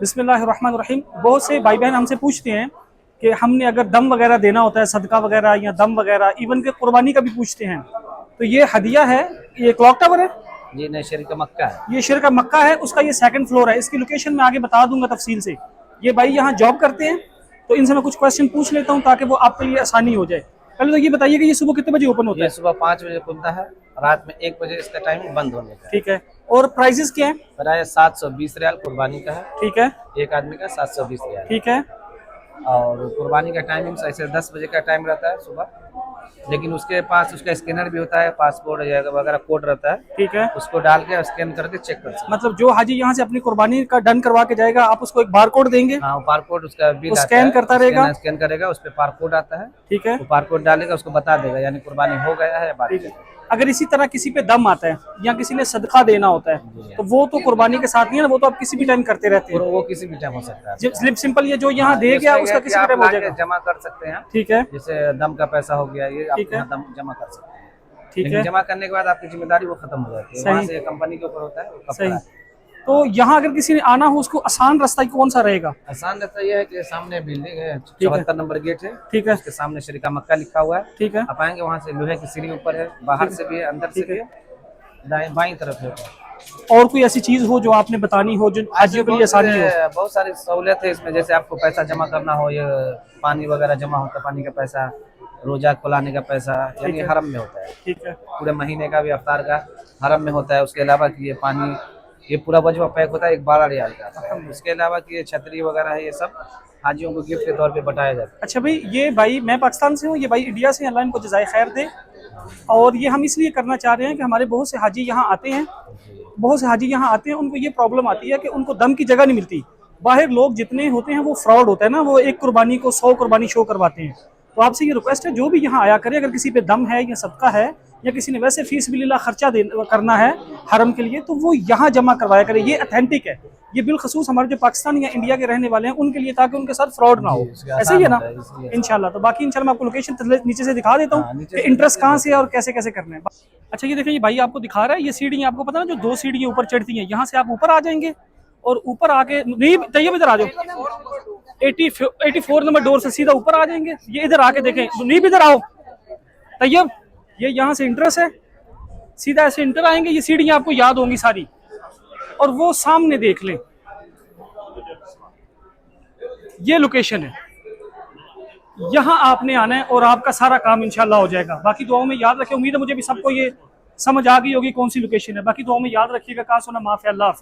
बिस्मिल्लाहिर्रहमानिर्रहीम। बहुत से भाई बहन हमसे पूछते हैं कि हमने अगर दम वगैरह देना होता है, सदका वगैरह या दम वगैरह, इवन के कुर्बानी का भी पूछते हैं, तो ये हदिया है। ये क्लॉक टावर है जी नहीं, शरीका मक्का है। ये शहर का मक्का है, उसका ये सेकंड फ्लोर है। इसकी लोकेशन मैं आगे बता दूंगा तफसील से। ये भाई यहाँ जॉब करते हैं, तो इनसे मैं कुछ क्वेश्चन पूछ लेता हूँ ताकि वो आपके लिए आसानी हो जाए। पहले तो ये बताइए कि ये सुबह कितने बजे ओपन होता ये है? सुबह 5 बजे खुलता है, रात में 1 बजे इसका टाइम बंद होने का है। ठीक है। और प्राइजेस क्या है? प्राइस 720 रियाल कुर्बानी का है। ठीक है। एक आदमी का 720 रियाल। ठीक है। और कुर्बानी का टाइमिंग ऐसे 10 बजे का टाइम रहता है सुबह, लेकिन उसके पास उसका स्कैनर भी होता है, पासपोर्ट वगैरह कोड रहता है। ठीक है। उसको डाल के स्कैन करके चेक कर सकते मतलब जो हाजी यहाँ से अपनी कुर्बानी का डन करवा के जाएगा, आप उसको एक बार कोड देंगे, हैं। हाँ, बारकोड उसका बिल वो आता स्कैन है, करता रहेगा। स्कैन करेगा, उस पर बारकोड आता है। ठीक है। वो बारकोड डालेगा, उसको बता देगा यानी कुर्बानी हो गया है या बाकी है। अगर इसी तरह किसी पे दम आता है या किसी ने सदका देना होता है, तो वो तो कुर्बानी के साथ नहीं है ना, वो तो आप किसी भी टाइम करते रहते हैं। और वो किसी भी टाइम हो सकता है। स्लिप सिंपल ये जो यहाँ दे गया उसका किसी भी टाइम हो जाएगा। जमा कर सकते हैं। ठीक है। जैसे दम का पैसा हो गया, ये आप ठीक है। यहाँ दम जमा कर सकते हैं। ठीक लेकिन है। जमा करने के बाद आपकी जिम्मेदारी वो खत्म हो जाती है, सही। वहाँ से कंपनी के ऊपर होता है वो कब सही। कराए। तो यहाँ अगर किसी ने आना हो, उसको आसान रास्ता कौन सा रहेगा? आसान रहता ये है कि सामने बिल्डिंग है, है। 74 नंबर गेट है। ठीक है। उसके सामने शरीका मक्का लिखा हुआ है। ठीक है। आप आएंगे, वहाँ से लोहे की सीढ़ी ऊपर है, बाहर से भी है, अंदर से भी है, दाएं बाईं तरफ है। और कोई ऐसी चीज हो जो आपने बतानी हो जो हाजियों के लिए आसानी हो? बहुत सारी सहूलियत है इसमें। जैसे आपको पैसा जमा करना हो, ये पानी वगैरह जमा होता है, पानी का पैसा, रोजा खुलाने का पैसा, यानी है। हरम में होता है। ठीक है। पूरे महीने का भी अफ्तार का हरम में होता है। उसके अलावा कि ये पानी, ये पूरा वजवा पैक होता है, एक 12 रियाल का आता है। उसके अलावा कि ये छतरी वगैरह है, ये सब हाजियों को गिफ्ट के तौर पे बटाया जाता है। अच्छा भाई, ये भाई मैं पाकिस्तान से हूँ, ये भाई इंडिया से, अल्लाह इनको जज़ाए खैर दे। और ये हम इसलिए करना चाह रहे हैं कि हमारे बहुत से हाजी यहाँ आते हैं, उनको ये प्रॉब्लम आती है कि उनको दम की जगह नहीं मिलती। बाहर लोग जितने होते हैं वो फ्रॉड होता है ना, वो एक कुर्बानी को 100 कुर्बानी शो करवाते हैं। तो आपसे ये रिक्वेस्ट है, जो भी यहाँ आया करे, अगर किसी पे दम है या सदका है या किसी ने वैसे फीस बिल्लाह खर्चा करना है हरम के लिए, तो वो यहाँ जमा करवाया करे। ये अथेंटिक है, ये बिलखसूस हमारे जो पाकिस्तान या इंडिया के रहने वाले हैं उनके लिए, ताकि उनके साथ फ्रॉड ना हो। ऐसे ही है ना इंशाल्लाह। तो बाकी इंशाल्लाह मैं आपको लोकेशन नीचे से दिखा देता हूँ कि इंटरेस्ट कहाँ से है और कैसे कैसे करना है। अच्छा, ये देखिए, ये भाई आपको दिखा रहा है, ये सीढ़ी आपको पता है ना, जो 2 सीढ़ियाँ ऊपर चढ़ती हैं, यहाँ से आप ऊपर आ जाएंगे और ऊपर आके नहीं तैयब इधर आ जाओ, 84 नंबर डोर से सीधा ऊपर आ जाएंगे। ये इधर आके देखें, नहीं इधर आओ तैयब, ये यहाँ से इंटरेस्ट है, सीधा ऐसे इंटर आएंगे। ये सीढ़ियाँ आपको याद होंगी सारी, और वो सामने देख लें, ये लोकेशन है। यहाँ आपने आना है और आपका सारा काम इंशाल्लाह हो जाएगा। बाकी दुआओं में याद रखें। उम्मीद है मुझे भी सबको ये समझ आ गई होगी कौन सी लोकेशन है। बाकी दुआओं में याद रखिएगा। का सुना माफ़ी, अल्लाह हाफिज़।